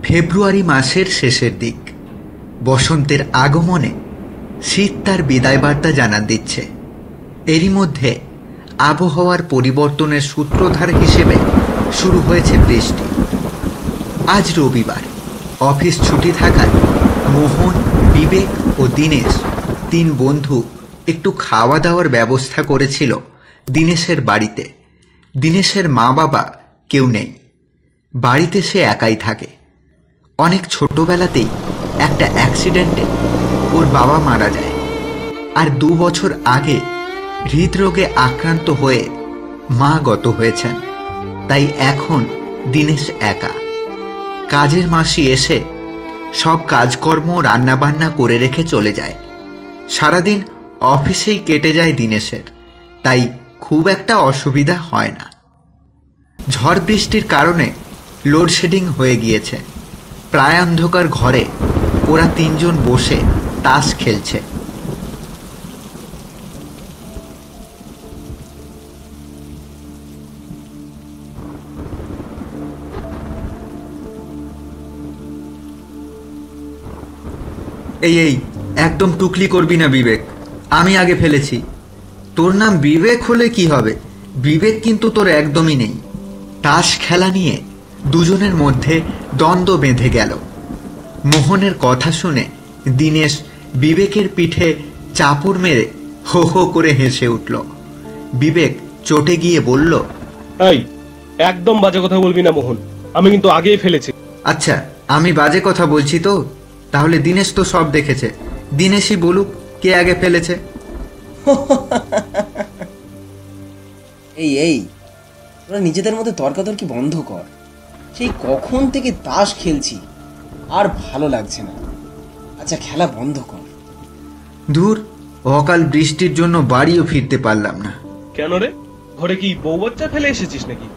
ফেব্রুয়ারি মাসের শেষের দিক। বসন্তের আগমনে শীত তার বিদায় বার্তা জানান দিচ্ছে। এরই মধ্যে আবহাওয়ার পরিবর্তনের সূত্রধার হিসেবে শুরু হয়েছে বৃষ্টি। আজ রবিবার, অফিস ছুটি থাকায় মোহন, বিবেক ও দীনেশ তিন বন্ধু একটু খাওয়া দাওয়ার ব্যবস্থা করেছিল দীনেশের বাড়িতে। দীনেশের মা বাবা কেউ নেই, বাড়িতে সে একাই থাকে। অনেক ছোটবেলাতেই একটা অ্যাক্সিডেন্টে ওর বাবা মারা যায়, আর 2 বছর আগে হৃদরোগে আক্রান্ত হয়ে মা গত হয়েছেন। তাই এখন দীনেশ একা। কাজের মাসি এসে সব কাজকর্ম রান্নাবান্না করে রেখে চলে যায়। সারাদিন অফিসেই কেটে যায় দীনেশের, তাই খুব একটা অসুবিধা হয় না। ঝড় বৃষ্টির কারণে লোডশেডিং হয়ে গিয়েছে। প্রায় অন্ধকার ঘরে ওরা তিনজন বসে তাস খেলছে। এই একদম টুকলি করবি না বিবেক, আমি আগে ফেলেছি। তোর নাম বিবেক হলে কি হবে, বিবেক কিন্তু তোর একদমই নেই। তাস খেলা নিয়ে দুজনের মধ্যে দ্বন্দ্ব বেঁধে গেল। মোহনের কথা শুনে দীনেশ বিবেকের পিঠে চাপড় মেরে হো হো করে হেসে উঠল। বিবেক চটে গিয়ে বলল, এই একদম বাজে কথা বলবি না মোহন, আমি কিন্তু আগেই ফেলেছি। আচ্ছা, আমি বাজে কথা বলছি তো? তাহলে দীনেশ তো সব দেখেছে, দীনেশই বলুক কে আগে ফেলেছে। এই তোরা নিজেদের মধ্যে তর্কাতর্কি বন্ধ কর। সেই কখন থেকে তাস খেলছি, আর ভালো লাগছে না। আচ্ছা, খেলা বন্ধ কর। ধুর, অকাল বৃষ্টির জন্য বাড়িও ফিরতে পারলাম না। কেন রে, ঘরে কি বউ বাচ্চা ফেলে এসেছিস নাকি?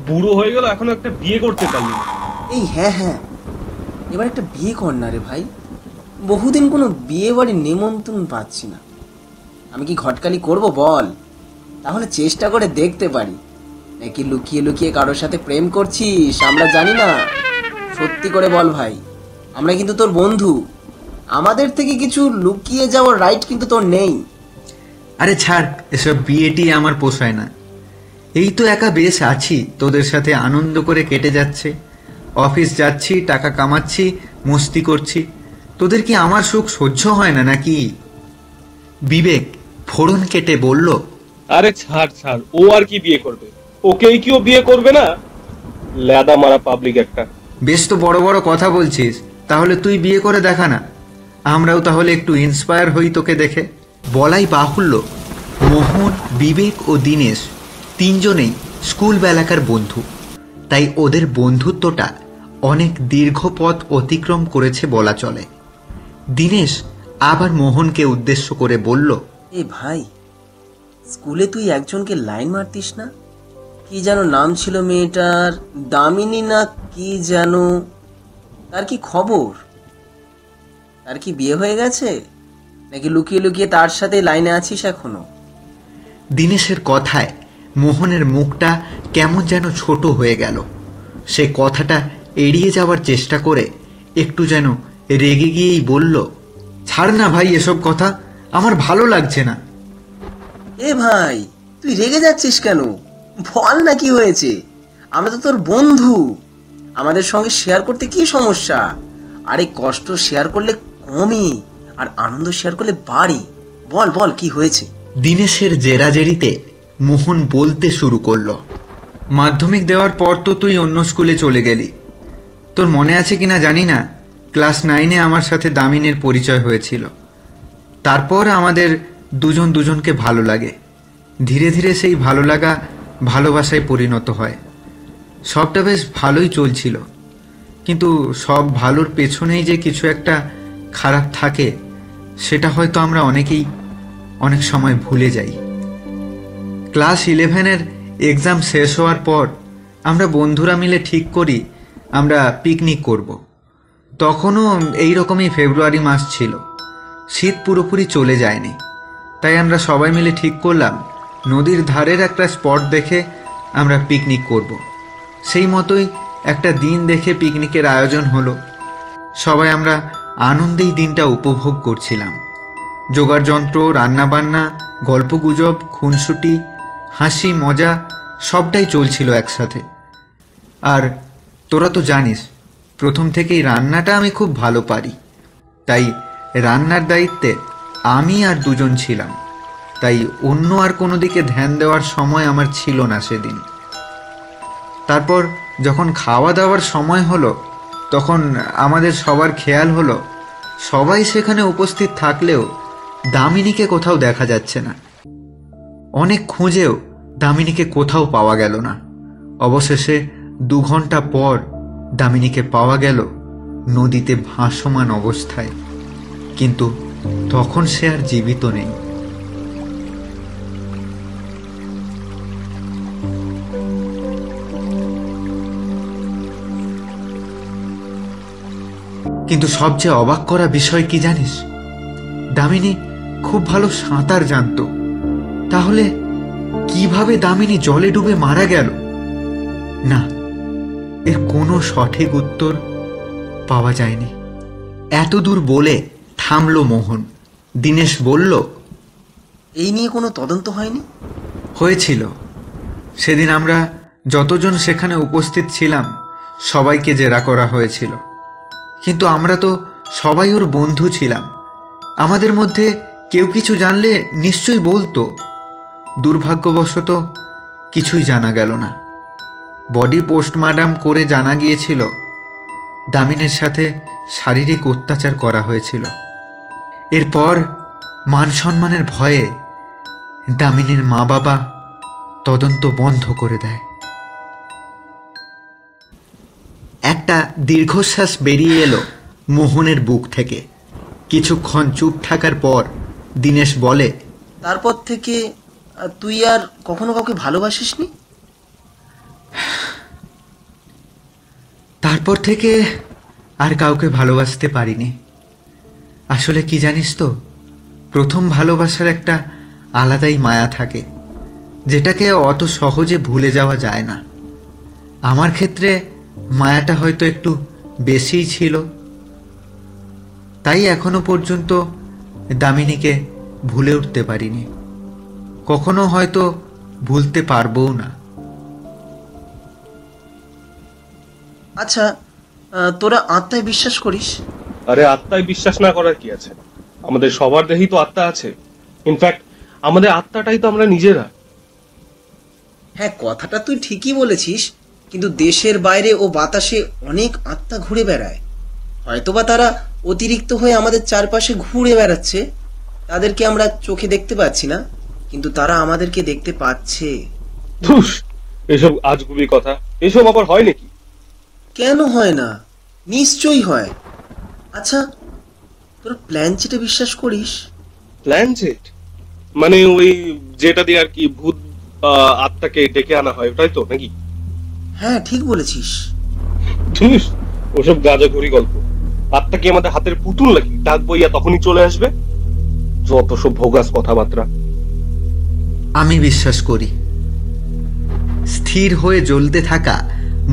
বুড়ো হয়ে গেল, এখনো একটা বিয়ে করতে পারলি না। এই হ্যাঁ, এবার একটা বিয়ে কর না রে ভাই। বহুদিন কোনো বিয়ে বাড়ির নিমন্ত্রণ পাচ্ছি না। আমি কি ঘটকালি করব বল? তাহলে চেষ্টা করে দেখতে পারি নাকি লুকিয়ে লুকিয়ে কারোর সাথে প্রেম করছিস আমরা জানি না। সত্যি করে বল ভাই, আমরা কিন্তু তোর বন্ধু। আমাদের থেকে কিছু লুকিয়ে যাওয়ার রাইট কিন্তু তোর নেই। আরে ছাড়, এসব বিয়েটি আমার পোষায় না। এই তো একা বেশ আছি, তোদের সাথে আনন্দ করে কেটে যাচ্ছে। অফিস যাচ্ছি, টাকা কামাচ্ছি, মস্তি করছি। তোদের কি আমার সুখ সহ্য হয় না নাকি? বিবেক ফোড়ন কেটে বলল, আরে ছাড়, ও আর কি বিয়ে করবে? ওকেই কি ও বিয়ে করবে না? লেদা মারা পাবলিক একটা। বেশ তো বড় বড় কথা বলছিস, তাহলে তুই বিয়ে করে দেখা না, আমরাও তাহলে একটু ইন্সপায়ার হই তোকে দেখে। বলাই বাহুল্য, মোহন, বিবেক ও দীনেশ তিনজনেই স্কুল বেলাকার বন্ধু। তাই ওদের বন্ধুত্বটা অনেক দীর্ঘ পথ অতিক্রম করেছে বলা চলে। দীনেশ আবার মোহনকে উদ্দেশ্য করে বলল, এ ভাই, স্কুলে তুই একজনকে লাইন মারতিস না? কি যেন নাম ছিল মেয়েটার, দামিনী না কি যেন? তার কি খবর? তার কি বিয়ে হয়ে গেছে নাকি লুকিয়ে লুকিয়ে তার সাথে লাইনে আছিস এখনো? দীনেশের কথায় মোহনের মুখটা কেমন যেন ছোট হয়ে গেল। সে কথাটা এড়িয়ে যাওয়ার চেষ্টা করে একটু যেন রেগে গিয়েই বলল, ছাড় না ভাই এসব কথা, আমার ভালো লাগছে না। এ ভাই, তুই রেগে যাচ্ছিস কেন? বল না কি হয়েছে। আমরা তো তোর বন্ধু, আমাদের সঙ্গে শেয়ার করতে কি সমস্যা? আরে কষ্ট শেয়ার করলে কমই, আর আনন্দ শেয়ার করলে বাড়ি। বল কি হয়েছে? দীনেশের জেরাজেরিতে মোহন বলতে শুরু করলো, মাধ্যমিক দেওয়ার পর তো তুই অন্য স্কুলে চলে গেলি। তোর মনে আছে কিনা জানি না, ক্লাস 9-এ আমার সাথে দামিনীর পরিচয় হয়েছিল। তারপর আমাদের দুজনকে ভালো লাগে। ধীরে ধীরে সেই ভালো লাগা ভালোবাসায় পরিণত হয়। সবটা বেশ ভালোই চলছিল, কিন্তু সব ভালোর পেছনেই যে কিছু একটা খারাপ থাকে, সেটা হয়তো আমরা অনেকেই অনেক সময় ভুলে যাই। ক্লাস 11-এর এক্সাম শেষ হওয়ার পর আমরা বন্ধুরা মিলে ঠিক করি আমরা পিকনিক করব। তখনও এই রকমই ফেব্রুয়ারি মাস ছিল, শীত পুরোপুরি চলে যায়নি। তাই আমরা সবাই মিলে ঠিক করলাম নদীর ধারের একটা স্পট দেখে আমরা পিকনিক করব। সেই মতোই একটা দিন দেখে পিকনিকের আয়োজন হলো। সবাই আমরা আনন্দেই দিনটা উপভোগ করছিলাম। জোগাড় যন্ত্র, রান্নাবান্না, গল্পগুজব, খুনসুটি, হাসি মজা সবটাই চলছিল একসাথে। আর তোরা তো জানিস প্রথম থেকেই রান্নাটা আমি খুব ভালো পারি, তাই রান্নার দায়িত্বে আমি আর দুজন ছিলাম। তাই অন্য আর কোনো দিকে ধ্যান দেওয়ার সময় আমার ছিল না সেদিন। তারপর যখন খাওয়া দাওয়ার সময় হলো তখন আমাদের সবার খেয়াল হলো সবাই সেখানে উপস্থিত থাকলেও দামিনীকে কোথাও দেখা যাচ্ছে না। অনেক খুঁজেও দামিনীকে কোথাও পাওয়া গেল না। অবশেষে 2 ঘন্টা পর দামিনীকে পাওয়া গেল নদীতে ভাসমান অবস্থায়, কিন্তু তখন সে আর জীবিত নেই। কিন্তু সবচেয়ে অবাক করা বিষয় কি জানিস? দামিনী খুব ভালো সাঁতার জানতো। তাহলে কিভাবে দামিনী জলে ডুবে মারা গেল? না, এর কোনো সঠিক উত্তর পাওয়া যায়নি। এত দূর বলে থামলো মোহন। দীনেশ বলল, এই নিয়ে কোনো তদন্ত হয়নি? হয়েছিল। সেদিন আমরা যতজন সেখানে উপস্থিত ছিলাম সবাইকে জেরা করা হয়েছিল, কিন্তু আমরা তো সবাই ওর বন্ধু ছিলাম। আমাদের মধ্যে কেউ কিছু জানলে নিশ্চয়ই বলতো। দুর্ভাগ্যবশত কিছুই জানা গেল না। বডি পোস্টমর্টম করে জানা গিয়েছিল দামিনীর সাথে শারীরিক অত্যাচার করা হয়েছিল। এরপর মান সম্মানের ভয়ে দামিনীর মা বাবা তদন্ত বন্ধ করে দেয়। একটা দীর্ঘশ্বাস বেরিয়ে এলো মোহনের বুক থেকে। কিছুক্ষণ চুপ থাকার পর দীনেশ বলে, তারপর থেকে তুই আর কখনো কাউকে ভালোবাসিসনি? তারপর থেকে আর কাউকে ভালোবাসতে পারিনি। আসলে কি জানিস তো, প্রথম ভালোবাসার একটা আলাদাই মায়া থাকে, যেটাকে অত সহজে ভুলে যাওয়া যায় না। আমার ক্ষেত্রে মায়াটা হয়তো একটু বেশিই ছিল, তাই এখনো পর্যন্ত দামিনীকে ভুলে উঠতে পারিনি। কখনো হয়তো ভুলতে পারবও না। আচ্ছা, তোরা আত্মায় বিশ্বাস করিস? আরে আত্মায় বিশ্বাস না করার কি আছে? আমাদের সবার দেহেই তো আত্মা আছে। ইনফ্যাক্ট আমাদের আত্মাটাই তো আমরা নিজেরা। হ্যাঁ, কথাটা তুই ঠিকই বলেছিস, কিন্তু দেশের বাইরে ও বাতাসে অনেক আত্মা ঘুরে বেড়ায়। হয়তোবা তারা অতিরিক্ত হয়ে আমাদের চারপাশে ঘুরে বেড়াচ্ছে। তাদেরকে আমরা চোখে দেখতে পাচ্ছি না, কিন্তু তারা আমাদেরকে দেখতে পাচ্ছে। ধুস, এসব আজগুবি কথা। এসব আবার হয় নাকি? কেন হয় না? নিশ্চয়ই হয়। আচ্ছা, তোরা প্ল্যানচেটে বিশ্বাস করিস? প্ল্যানচেট মানে ওই যেটা দিয়ে আর কি ভূত আত্মাকে ডেকে আনা হয়, ওটাই তো নাকি? হ্যাঁ, ঠিক বলেছিস। ধুস, ওসব গাঁজাখড়ি গল্প। আত্মা কি আমাদের হাতের পুতুল নাকি? ডাক বইয়া তখনই চলে আসবে? যত সব ভোগাস কথাবার্তা। আমি বিশ্বাস করি। স্থির হয়ে জ্বলতে থাকা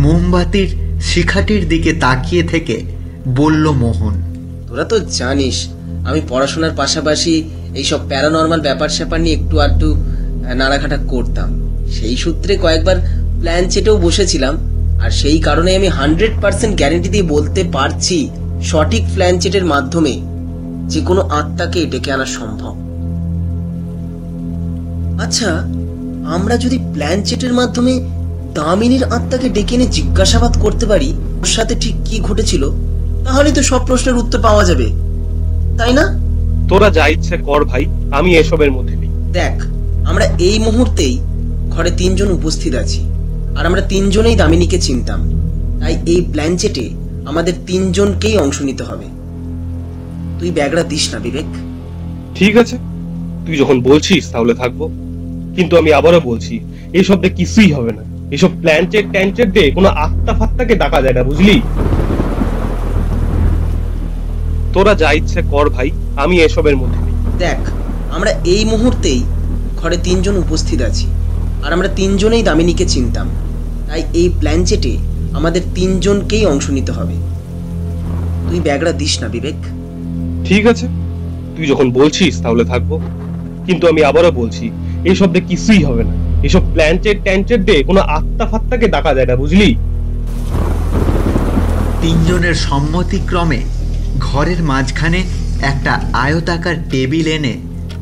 মোমবাতির শিখাটির দিকে তাকিয়ে থেকে বলল মোহন, তোরা তো জানিস আমি পড়াশোনার পাশাপাশি এইসব প্যারানর্মাল ব্যাপার স্যাপার নিয়ে একটু আধটু নাড়াঘাটা করতাম। সেই সূত্রে কয়েকবার প্ল্যানচেটেও বসেছিলাম, আর সেই কারণে আমি 100% গ্যারেন্টি দিয়ে বলতে পারছি সঠিক প্ল্যানচেটের মাধ্যমে যে কোনো আত্মাকে ডেকে আনা সম্ভব। আচ্ছা, আমরা যদি প্ল্যানচেটের মাধ্যমে দামিনীর আত্মাকে ডেকে এনে জিজ্ঞাসাবাদ করতে পারি ওর সাথে ঠিক কি ঘটেছিল, তাহলে তো সব প্রশ্নের উত্তর পাওয়া যাবে, তাই না? তোরা যা ইচ্ছে কর ভাই, আমি এসবের মধ্যে নেই। দেখ, আমরা এই মুহূর্তেই ঘরে 3 জন উপস্থিত আছি, আর আমরা 3 জনেই দামিনীকে চিনতাম। তাই এই প্ল্যানচেটে আমাদের 3 জনকেই অংশ নিতে হবে। তুই ব্যাগটা দিস না বিবেক? ঠিক আছে, তুই যখন বলছিস তাহলে থাকবো, কিন্তু আমি আবারও বলছি এইসব দিয়ে কিছুই হবে না। এসব প্ল্যানচেট দিয়ে কোনো আত্মা ফাত্তাকে ডাকা যায় না, বুঝলি? তোরা যা ইচ্ছে কর ভাই, আমি এসবের মধ্যে নেই। দেখ, আমরা এই মুহূর্তেই ঘরে 3 জন উপস্থিত আছি, আর আমরা 3 জনেই দামিনীকে চিনতাম। তাই এই প্ল্যানচেটে আমাদের তিনজনকেই অংশ নিতে হবে। তুই ব্যাগটা দিস না বিবেক। ঠিক আছে, তুই যখন বলছিস তাহলে থাকবো, কিন্তু আমি আবারও বলছি এইসব দিয়ে কিছুই হবে না। এসব প্ল্যানচেট ট্যানচেট দিয়ে কোনো আত্মা ফাত্তাকে ডাকা যায় না, বুঝলি? তিনজনের সম্মতিক্রমে ঘরের মাঝখানে একটা আয়তাকার টেবিল এনে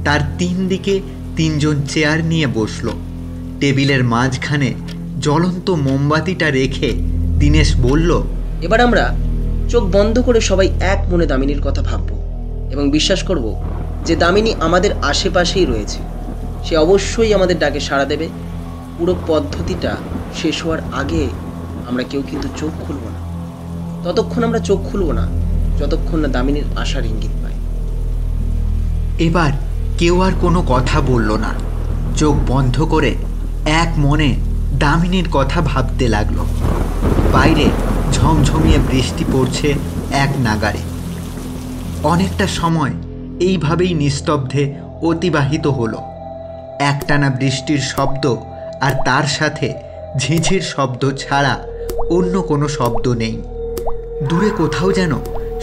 তার তিন দিকে তিনজন চেয়ার নিয়ে বসলো। টেবিলের মাঝখানে জ্বলন্ত মোমবাতিটা রেখে দীনেশ বলল, এবার আমরা চোখ বন্ধ করে সবাই এক মনে দামিনীর কথা ভাববো এবং বিশ্বাস করব যে দামিনী আমাদের আশেপাশেই রয়েছে। সে অবশ্যই আমাদের ডাকে সাড়া দেবে। পুরো পদ্ধতিটা শেষ হওয়ার আগে আমরা কেউ কিন্তু চোখ খুলব না। ততক্ষণ আমরা চোখ খুলব না যতক্ষণ না দামিনীর আশার ইঙ্গিত পাই। এবার কেউ আর কোনো কথা বলল না। চোখ বন্ধ করে এক মনে দামিনীর কথা ভাবতে লাগলো। বাইরে ঝমঝমিয়ে বৃষ্টি পড়ছে এক নাগাড়ে। অনেকটা সময় এইভাবেই নিস্তব্ধে অতিবাহিত হলো। একটানা বৃষ্টির শব্দ আর তার সাথে ঝিঝির শব্দ ছাড়া অন্য কোনো শব্দ নেই। দূরে কোথাও যেন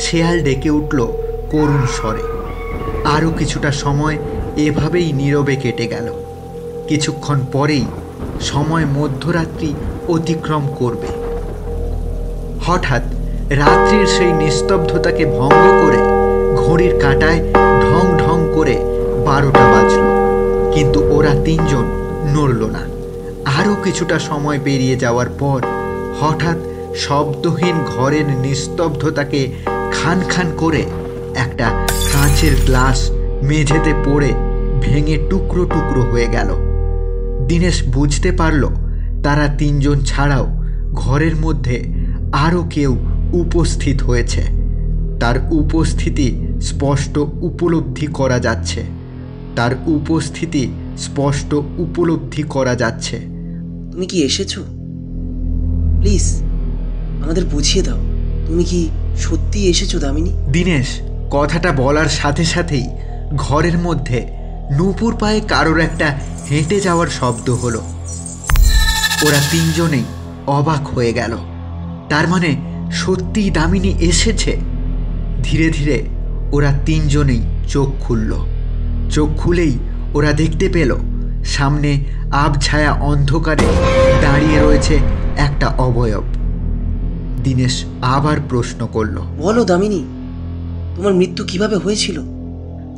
শেয়াল ডেকে উঠল করুণ স্বরে। আরও কিছুটা সময় এভাবেই নীরবে কেটে গেল। কিছুক্ষণ পরেই সময় মধ্যরাত্রি অতিক্রম করবে। হঠাৎ রাত্রির সেই নিস্তব্ধতাকে ভঙ্গ করে ঘড়ির কাঁটায় ঢং ঢং করে 12টা বাজল, কিন্তু ওরা তিনজন নড়ল না। আরও কিছুটা সময় পেরিয়ে যাওয়ার পর হঠাৎ শব্দহীন ঘরের নিস্তব্ধতাকে খান খান করে একটা কাঁচের গ্লাস মেঝেতে পড়ে ভেঙে টুকরো টুকরো হয়ে গেল। দীনেশ বুঝতে পারল তারা তিনজন ছাড়াও ঘরের মধ্যে আরও কেউ উপস্থিত হয়েছে। তার উপস্থিতি স্পষ্ট উপলব্ধি করা যাচ্ছে। তার উপস্থিতি স্পষ্ট উপলব্ধি করা যাচ্ছে। তুমি কি এসেছো? প্লিজ আমাদের বুঝিয়ে দাও, তুমি কি সত্যি এসেছো দামিনী? দীনেশ কথাটা বলার সাথে সাথেই ঘরের মধ্যে নূপুর পায়ে কারোর একটা হেঁটে যাওয়ার শব্দ হলো। ওরা তিনজনেই অবাক হয়ে গেল। তার মানে সত্যিই দামিনী এসেছে। ধীরে ধীরে ওরা তিনজনেই চোখ খুলল। চোখ খুলেই ওরা দেখতে পেল সামনে আবছায়া অন্ধকারে দাঁড়িয়ে রয়েছে একটা অবয়ব। দীনেশ আবার প্রশ্ন করল, বলো দামিনী, তোমার মৃত্যু কিভাবে হয়েছিল?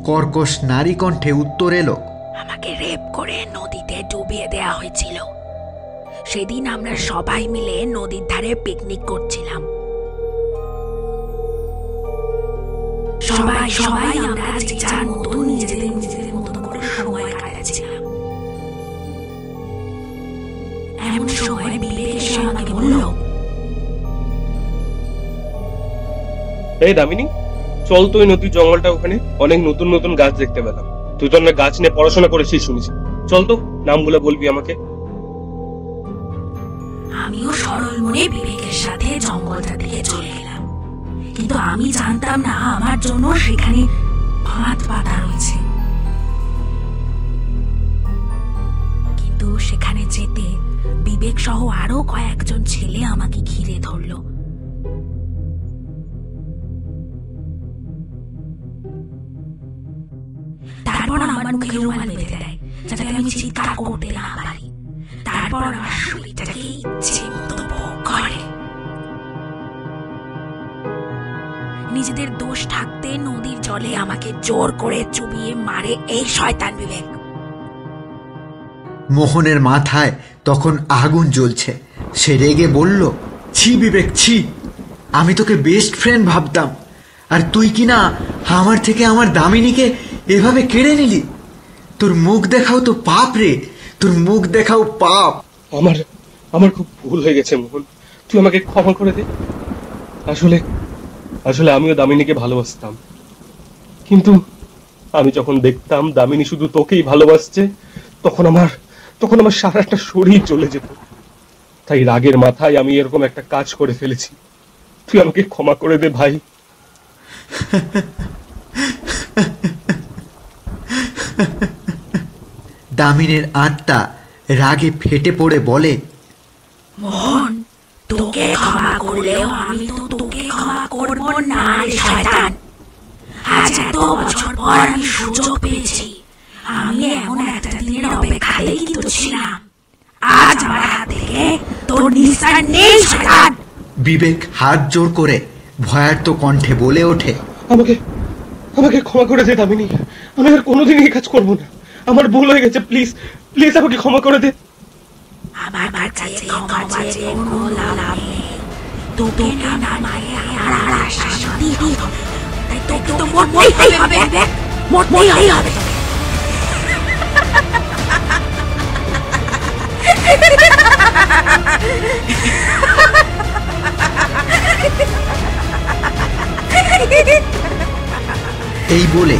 কর্কশ নারী কণ্ঠে উত্তর এলো, আমাকে রেপ করে নদীতে ডুবিয়ে দেয়া হয়েছিল। সেদিন আমরা সবাই মিলে নদীর ধারে পিকনিক করছিলাম। সবাই সবাই আমরা যে যার মতো নিজেদের মতো করে সময় কাটাচ্ছিলাম। এমন সময় বিবেক এসে আমাকে বলল, এই দামিনী, চল তো ওই নদীর জঙ্গলটা, ওখানে অনেক নতুন নতুন গাছ দেখতে পেলাম। তুই তো অনেক গাছ নিয়ে পড়াশোনা করেছিস শুনেছি। চল তো, নামগুলো বলবি আমাকে। আমিও সরল মনে বিবেকের সাথে জঙ্গলটা দিকে চলে গেলাম, কিন্তু আমি জানতাম না আমার জন্য সেখানে ফাঁদ পাতা রয়েছে। কিন্তু সেখানে যেতে বিবেক সহ আরো কয়েকজন ছেলে আমাকে ঘিরে ধরলো। তারপর আমার মুখে রুমাল বেঁধে দেয় যাতে আমি চিৎকার করতে না পারি। তারপর আমার শরীরটাকে ইচ্ছে মতো ভোগ করে। নিজেদের দোষ ঢাকতে নদীর জলে আমাকে জোর করে চুবিয়ে মারে এই শয়তান বিবেক। মোহনের মাথায় তখন আগুন জ্বলছে। সে রেগে বলল, ছি বিবেক ছি, আমি তোকে বেস্ট ফ্রেন্ড ভাবতাম, আর তুই কি না আমার থেকে আমার দামিনীকে এভাবে কেড়ে নিলি। তোর মুখ দেখাও তো পাপ রে, তোর মুখ দেখাও পাপ। আমার খুব ভুল হয়ে গেছে মোহন, তুই আমাকে ক্ষমা করে দে। আসলে আসলে আমিও দামিনীকে ভালোবাসতাম, কিন্তু আমি যখন দেখতাম দামিনী শুধু তোকেই ভালোবাসছে, তখন আমার সারাটা শরীর চলে যেত। তাই রাগের মাথায় আমি এরকম একটা কাজ করে ফেলেছি। তুই আমাকে ক্ষমা করে দে ভাই। দামিনীর আত্মা রাগে ফেটে পড়ে বলে, মোহন, তোকে ক্ষমা করলেও আমি তো তোকে ক্ষমা করব না রে শয়তান। আজ এত বছর পর আমি সুযোগ পেয়েছি। আমি এমন একটা দিনের অপেক্ষাতেই কিন্তু ছিলাম। আজ আমার হাত থেকে তোর নিস্তার নেই শয়তান। বিবেক হাত জোর করে ভয়ার্ত কণ্ঠে বলে ওঠে, আমাকে আমাকে ক্ষমা করে দে দামিনী। আমি আর কোনোদিন এই কাজ করবো না। আমার ভুল হয়ে গেছে, প্লিজ প্লিজ আমাকে ক্ষমা করে দে। আমার কাছে ক্ষমা চেয়ে কোনো লাভ নেই। তোকে না মারে আমার আর শান্তি হবে। তাই তোকে তো মরতেই হবে, মরতেই হবে। এই বলে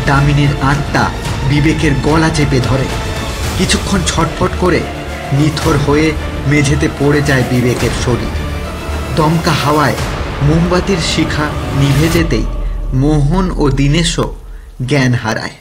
দামিনীর আত্মা বিবেকের গলা চেপে ধরে। কিছুক্ষণ ছটফট করে নিথর হয়ে মেঝেতে পড়ে যায় বিবেকের শরীর। দমকা হাওয়ায় মোমবাতির শিখা নিভে যেতেই মোহন ও দীনেশও জ্ঞান হারায়।